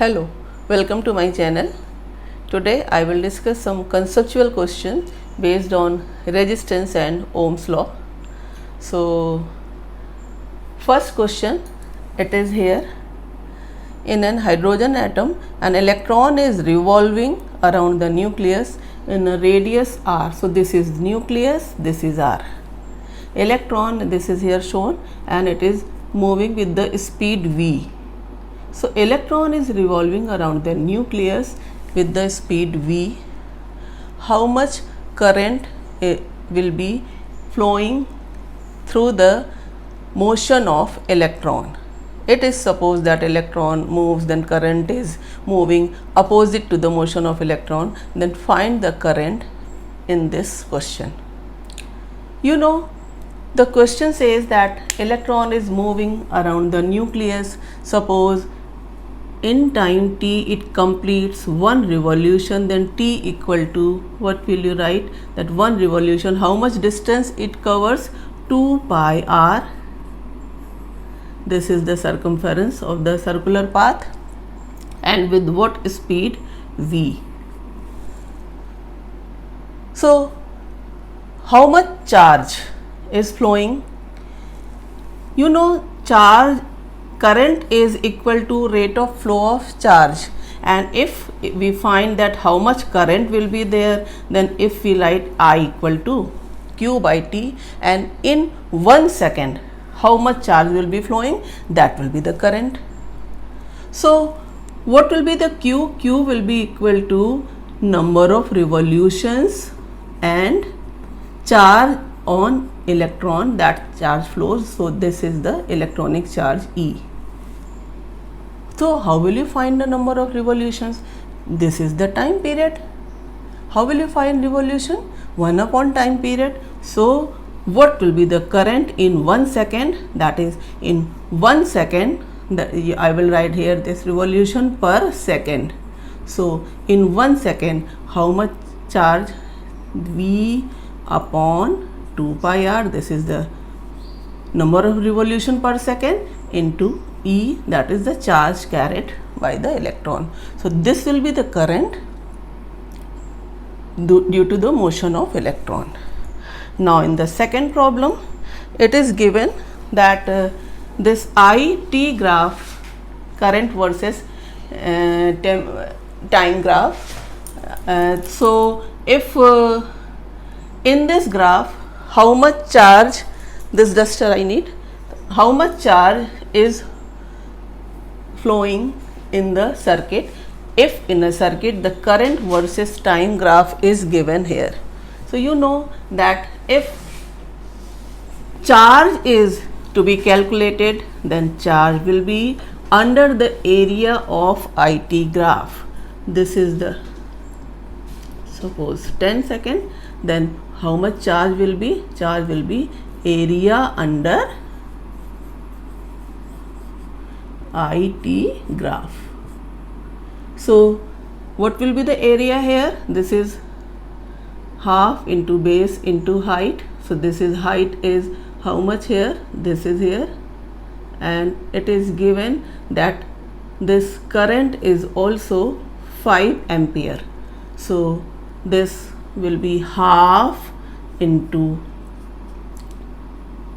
Hello, welcome to my channel. Today I will discuss some conceptual questions based on resistance and Ohm's law. So, first question, it is here. In an hydrogen atom, an electron is revolving around the nucleus in a radius r. So, this is nucleus, this is r. Electron, this is here shown, and it is moving with the speed v. So, electron is revolving around the nucleus with the speed v. How much current will be flowing through the motion of electron? It is supposed that electron moves, then current is moving opposite to the motion of electron. Then find the current in this question. You know, the question says that electron is moving around the nucleus. Suppose in time t it completes one revolution, then t equal to, what will you write, that one revolution, how much distance it covers? 2 pi r. This is the circumference of the circular path, and with what speed? v. So how much charge is flowing? You know, current is equal to rate of flow of charge, and if we find that how much current will be there, then if we write I equal to q by t, and in 1 second how much charge will be flowing, that will be the current. So what will be the q? Q will be equal to number of revolutions and charge on electron, that charge flows. So this is the electronic charge E. So how will you find the number of revolutions? This is the time period. How will you find revolution? 1 upon time period. So what will be the current in 1 second? That is, in 1 second, I will write here this revolution per second. So in 1 second, how much charge? V upon 2 pi r, this is the number of revolution per second, into E, that is the charge carried by the electron. So this will be the current due to the motion of electron. Now in the second problem, it is given that this IT graph, current versus time graph. So if in this graph, how much charge, this duster I need, how much charge is flowing in the circuit, if in a circuit the current versus time graph is given here. So you know that if charge is to be calculated, then charge will be under the area of IT graph. This is the, suppose 10 second, then how much charge will be? Charge will be area under IT graph. So what will be the area here? This is half into base into height. So this is height is how much here? This is here, and it is given that this current is also 5 ampere. So this will be half into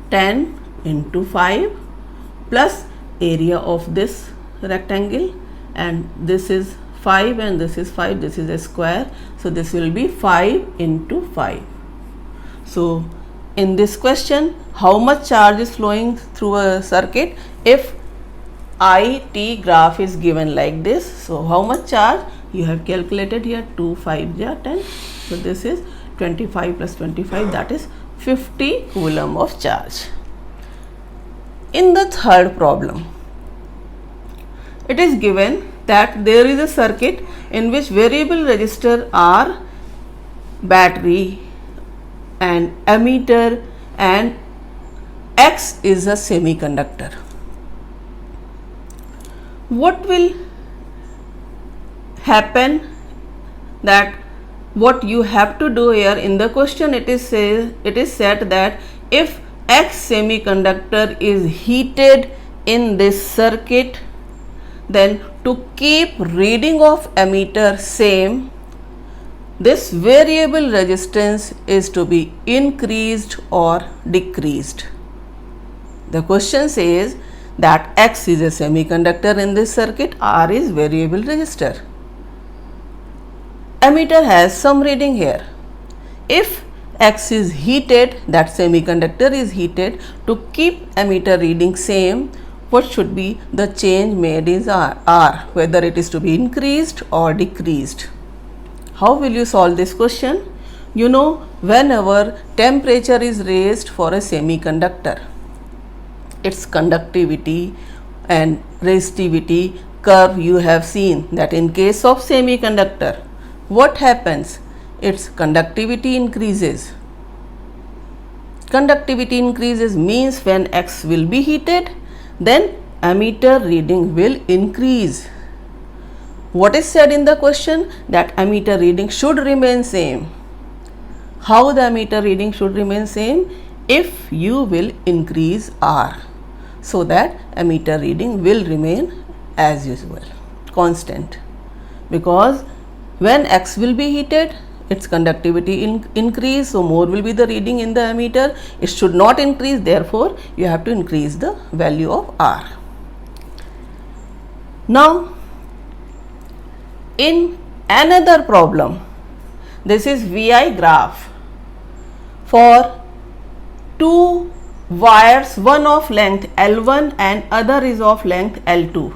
10 into 5 plus area of this rectangle, and this is 5 and this is 5, this is a square. So this will be 5 into 5. So in this question, how much charge is flowing through a circuit if IT graph is given like this? So how much charge you have calculated here? 2 5 10. So this is 25 plus 25, that is 50 coulomb of charge. In the third problem, it is given that there is a circuit in which variable resistor are battery and ammeter, and X is a semiconductor. What will happen? That what you have to do here in the question, it is said that if X semiconductor is heated in this circuit, then to keep reading of ammeter same, this variable resistance is to be increased or decreased. The question says that X is a semiconductor in this circuit, R is variable resistor. Ammeter has some reading here. If X is heated, that semiconductor is heated, to keep ammeter reading same, what should be the change made is R, whether it is to be increased or decreased. How will you solve this question? You know, whenever temperature is raised for a semiconductor, its conductivity and resistivity curve you have seen that in case of semiconductor, what happens? Its conductivity increases. Conductivity increases means when X will be heated, then ammeter reading will increase. What is said in the question? That ammeter reading should remain same. How the ammeter reading should remain same? If you will increase R, so that ammeter reading will remain as usual, constant. Because when X will be heated, its conductivity increase, so more will be the reading in the ammeter. It should not increase, therefore you have to increase the value of R. Now in another problem, this is VI graph for two wires, one of length L1 and other is of length L2.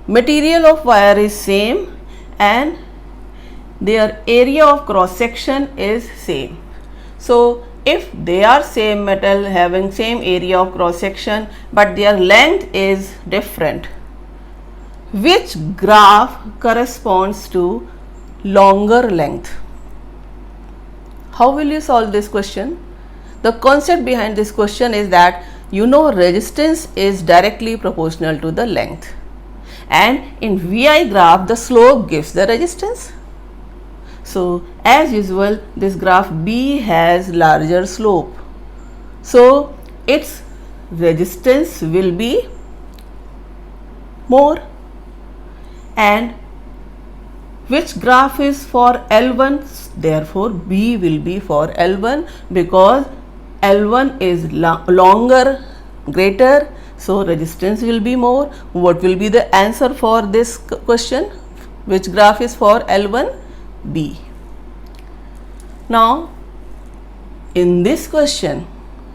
Material of wire is same and their area of cross section is same. So if they are same metal having same area of cross section but their length is different, which graph corresponds to longer length? How will you solve this question? The concept behind this question is that you know resistance is directly proportional to the length, and in VI graph the slope gives the resistance. So as usual this graph B has larger slope, so its resistance will be more. And which graph is for L1? Therefore B will be for L1 because L1 is longer, greater, so resistance will be more. What will be the answer for this question? Which graph is for L1? B. Now in this question,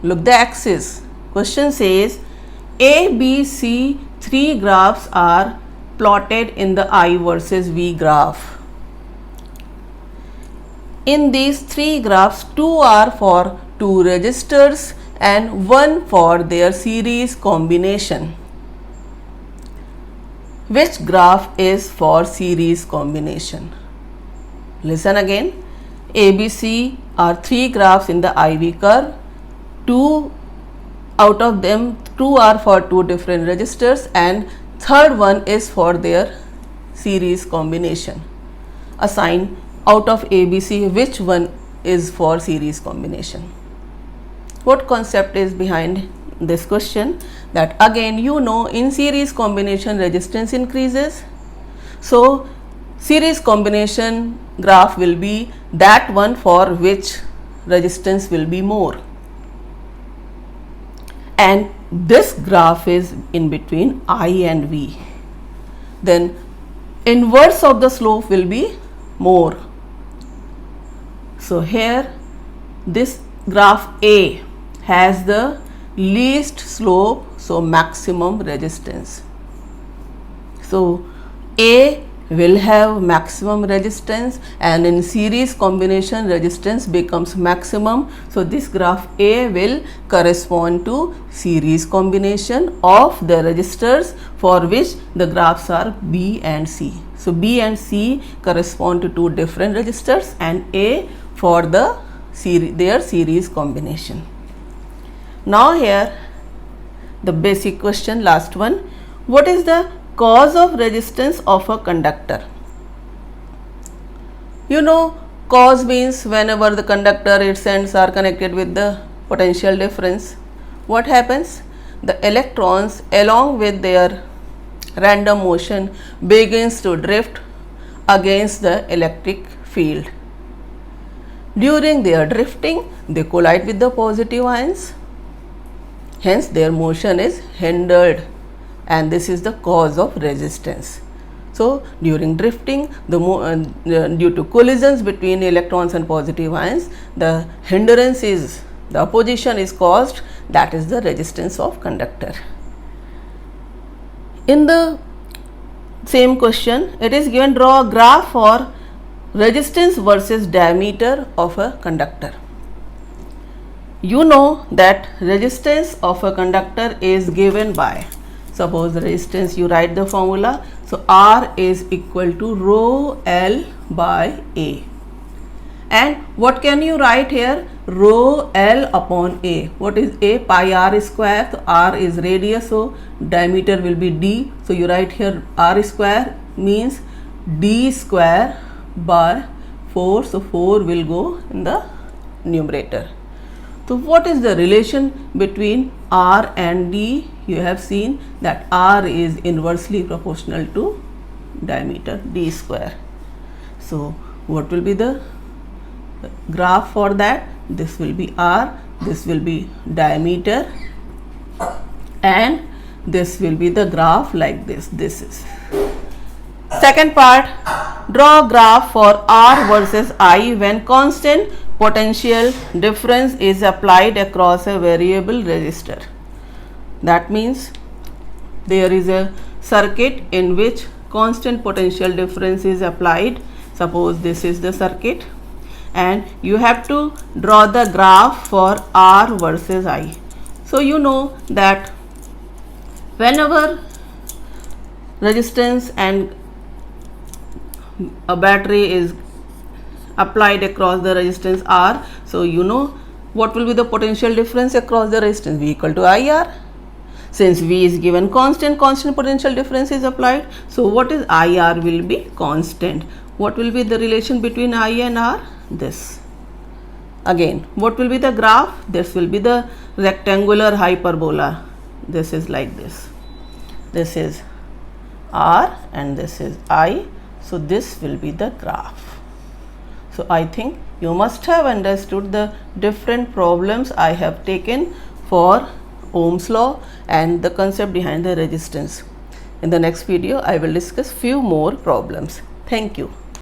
look the axis. Question says A, B, C, three graphs are plotted in the I versus V graph. In these three graphs, two are for two resistors and one for their series combination. Which graph is for series combination? Listen again. ABC are three graphs in the IV curve. Two out of them, two are for two different resistors and third one is for their series combination. Assign out of ABC which one is for series combination. What concept is behind this question? That again you know in series combination resistance increases. So series combination graph will be that one for which resistance will be more. And this graph is in between I and V. Then inverse of the slope will be more. So here this graph A has the least slope, so maximum resistance. So A will have maximum resistance and in series combination resistance becomes maximum. So this graph A will correspond to series combination of the resistors for which the graphs are B and C. So B and C correspond to two different resistors and A for the their series combination. Now here the basic question, last one. What is the cause of resistance of a conductor? You know cause means whenever the conductor its ends are connected with the potential difference, what happens? The electrons along with their random motion begins to drift against the electric field. During their drifting, they collide with the positive ions. Hence, their motion is hindered, and this is the cause of resistance. So, during drifting, due to collisions between electrons and positive ions, the hindrance is, the opposition is caused, that is the resistance of conductor. In the same question, it is given, draw a graph for resistance versus diameter of a conductor. You know that resistance of a conductor is given by, suppose the resistance, you write the formula. So, R is equal to rho L by A. And what can you write here? Rho L upon A. What is A? Pi R square. So, R is radius, so diameter will be D. So, you write here R square means D square by 4. So, 4 will go in the numerator. So, what is the relation between R and D? You have seen that R is inversely proportional to diameter D square. So, what will be the graph for that? This will be R, this will be diameter, and this will be the graph like this. This is. Second part, draw a graph for R versus I when constant potential difference is applied across a variable resistor. That means there is a circuit in which constant potential difference is applied. Suppose this is the circuit, and you have to draw the graph for R versus I. So, you know that whenever resistance and a battery is applied across the resistance R, so you know what will be the potential difference across the resistance? V equal to IR. Since V is given constant potential difference is applied. So, what is IR will be constant. What will be the relation between I and R? This. Again, what will be the graph? This will be the rectangular hyperbola. This is like this. This is R and this is I. So, this will be the graph. So, I think you must have understood the different problems I have taken for Ohm's law and the concept behind the resistance. In the next video, I will discuss few more problems. Thank you.